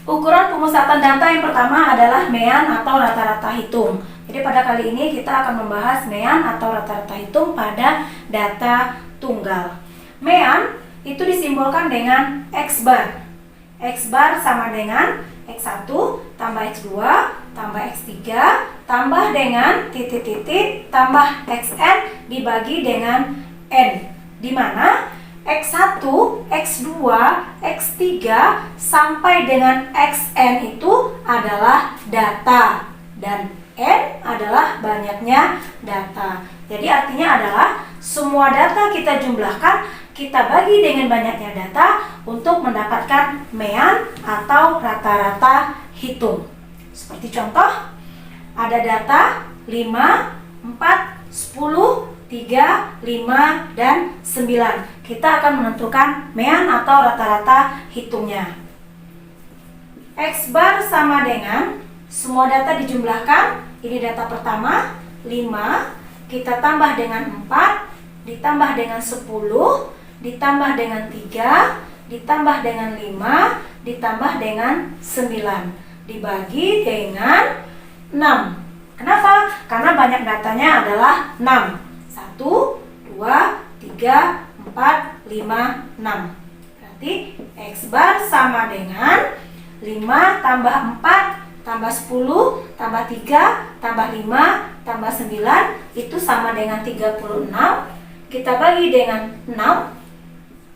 Ukuran pemusatan data yang pertama adalah MEAN atau rata-rata hitung. Jadi pada kali ini kita akan membahas MEAN atau rata-rata hitung pada data tunggal. MEAN itu disimbolkan dengan X bar. X bar sama dengan X1 tambah X2 tambah X3 tambah dengan titik-titik tambah XN dibagi dengan N, di mana X1, X2, X3 sampai dengan Xn itu adalah data dan N adalah banyaknya data. Jadi artinya adalah semua data kita jumlahkan, kita bagi dengan banyaknya data untuk mendapatkan MEAN atau rata-rata hitung. Seperti contoh, ada data 5, 4, 10, 3, 5, dan 9. Kita akan menentukan MEAN atau rata-rata hitungnya. X bar sama dengan semua data dijumlahkan. Ini data pertama 5, kita tambah dengan 4, ditambah dengan 10, ditambah dengan 3, ditambah dengan 5, ditambah dengan 9, dibagi dengan 6. Kenapa? Karena banyak datanya adalah 6. 1, 2, 3, 4, 5, 6. Berarti X bar sama dengan 5 tambah 4 tambah 10 tambah 3 tambah 5 tambah 9 itu sama dengan 36. Kita bagi dengan 6.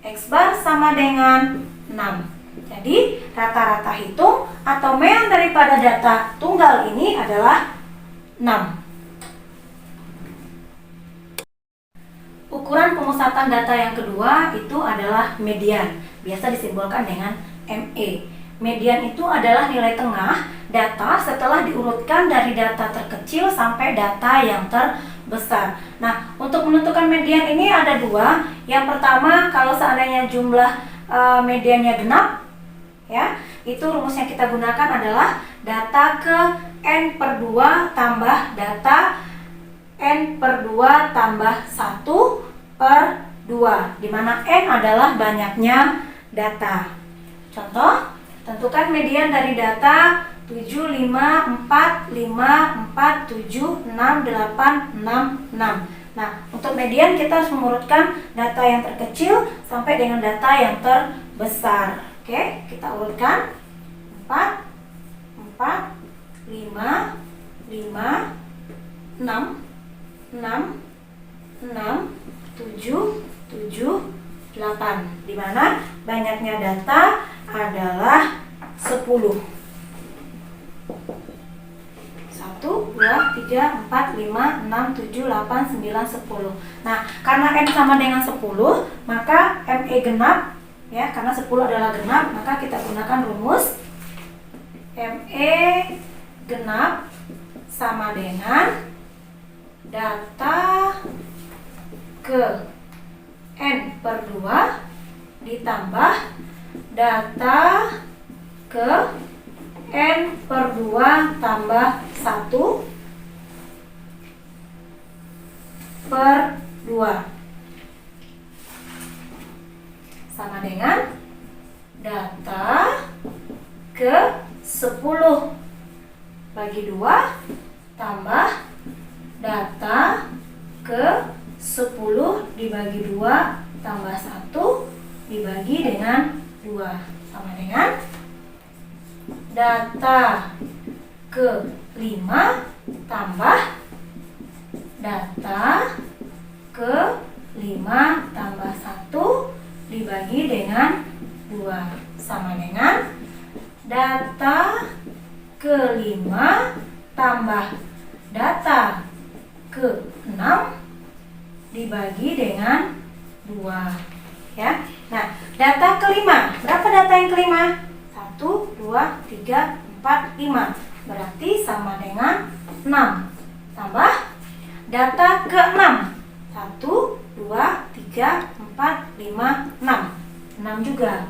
X bar sama dengan 6. Jadi rata-rata hitung atau MEAN daripada data tunggal ini adalah 6. Ukuran pemusatan data yang kedua itu adalah median, biasa disimbolkan dengan ME. Median itu adalah nilai tengah data setelah diurutkan dari data terkecil sampai data yang terbesar. Nah, untuk menentukan median ini ada dua. Yang pertama, kalau seandainya jumlah mediannya genap, ya, itu rumus yang kita gunakan adalah data ke N/2 tambah data N/2 tambah 1/2, di mana N adalah banyaknya data. Contoh, tentukan median dari data 7, 5, 4, 5, 4, 7, 6, 8, 6, 6. Nah, untuk median kita harus mengurutkan data yang terkecil sampai dengan data yang terbesar. Oke, kita urutkan 4, 4, 5, 5, 6, 6, 6, 7, 7, 8, di mana banyaknya data adalah 10. 1, 2, 3, 4, 5, 6, 7, 8, 9, 10. Nah, karena N sama dengan 10, maka ME genap, ya, karena 10 adalah genap, maka kita gunakan rumus ME genap sama dengan data ke N/2 ditambah data ke N/2 tambah 1/2 sama dengan data ke 10 bagi 2 tambah data ke 10 dibagi 2 tambah 1 dibagi dengan 2 sama dengan data ke 5 tambah data ke 5 tambah 1 dibagi dengan 2 sama dengan data ke 5 tambah data ke 6 dibagi dengan 2, ya. Nah, data kelima, berapa data yang kelima? 1, 2, 3, 4, 5. Berarti sama dengan 6. Tambah data ke-6. 1, 2, 3, 4, 5, 6. 6 juga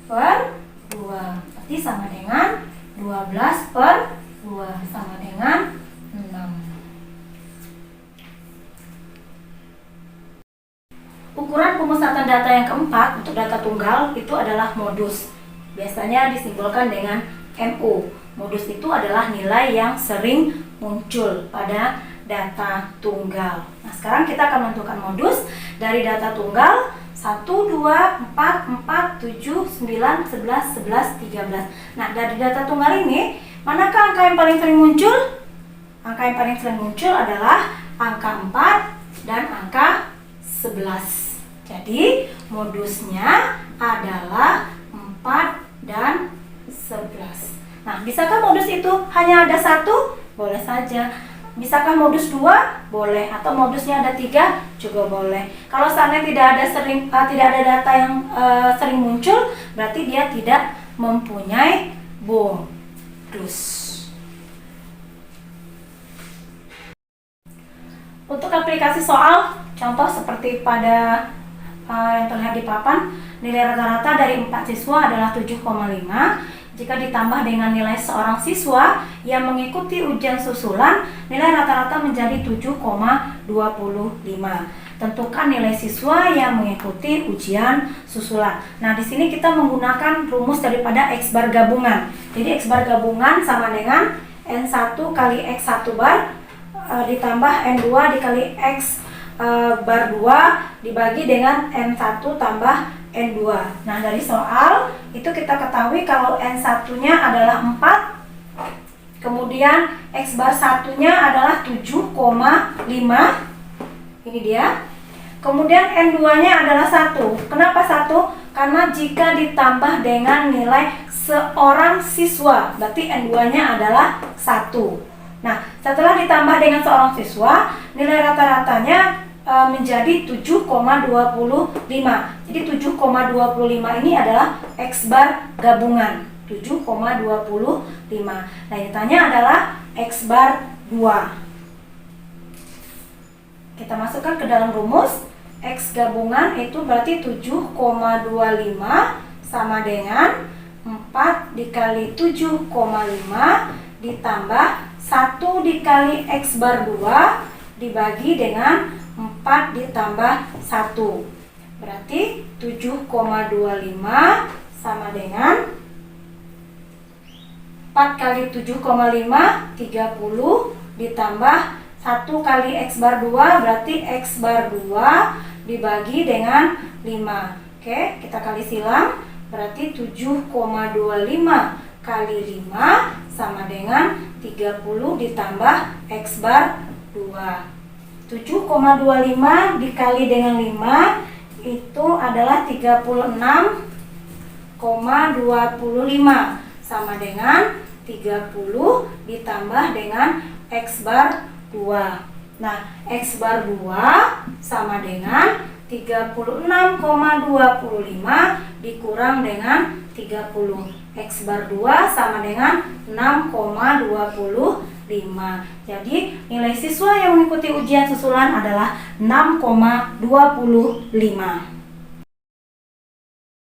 per 2. Berarti sama dengan 12 per 2 sama dengan 6. Ukuran pemusatan data yang keempat untuk data tunggal itu adalah modus. Biasanya disimbolkan dengan MU. Modus itu adalah nilai yang sering muncul pada data tunggal. Nah, sekarang kita akan menentukan modus dari data tunggal 1, 2, 4, 4, 7, 9, 11, 11, 13. Nah, dari data tunggal ini, manakah angka yang paling sering muncul? Angka yang paling sering muncul adalah angka 4 dan angka 11. Jadi, modusnya adalah 4 dan 11. Nah, bisakah modus itu hanya ada 1? Boleh saja. Bisakah modus 2? Boleh. Atau modusnya ada 3? Juga boleh. Kalau seandainya tidak ada data yang sering muncul, berarti dia tidak mempunyai modus. Untuk aplikasi soal, contoh seperti pada yang terlihat di papan, nilai rata-rata dari 4 siswa adalah 7,5. Jika ditambah dengan nilai seorang siswa yang mengikuti ujian susulan, nilai rata-rata menjadi 7,25. Tentukan nilai siswa yang mengikuti ujian susulan. Nah, di sini kita menggunakan rumus daripada X bar gabungan. Jadi X bar gabungan sama dengan N1 kali X1 bar ditambah N2 dikali X bar 2 dibagi dengan N1 tambah N2. Nah, dari soal itu kita ketahui kalau N1-nya adalah 4, kemudian X bar 1-nya adalah 7,5. Ini dia. Kemudian N2-nya adalah 1. Kenapa 1? Karena jika ditambah dengan nilai seorang siswa, berarti N2-nya adalah 1. Nah, setelah ditambah dengan seorang siswa, nilai rata-ratanya menjadi 7,25. Jadi 7,25 ini adalah X bar gabungan, 7,25. Nah, yang ditanya adalah X bar 2. Kita masukkan ke dalam rumus. X gabungan itu berarti 7,25 sama dengan 4 dikali 7,5 ditambah 1 dikali X bar 2 dibagi dengan 4 ditambah 1. Berarti 7,25 sama dengan 4 kali 7,5 30 ditambah 1 kali X bar 2 berarti X bar 2 dibagi dengan 5. Oke, kita kali silang. Berarti 7,25 kali 5 sama dengan 30 ditambah X bar 2. 7,25 dikali dengan 5 itu adalah 36,25 sama dengan 30 ditambah dengan X bar 2. Nah, X bar 2 sama dengan 36,25 dikurang dengan 30. X bar 2 sama dengan 6,25. Jadi nilai siswa yang mengikuti ujian susulan adalah 6,25.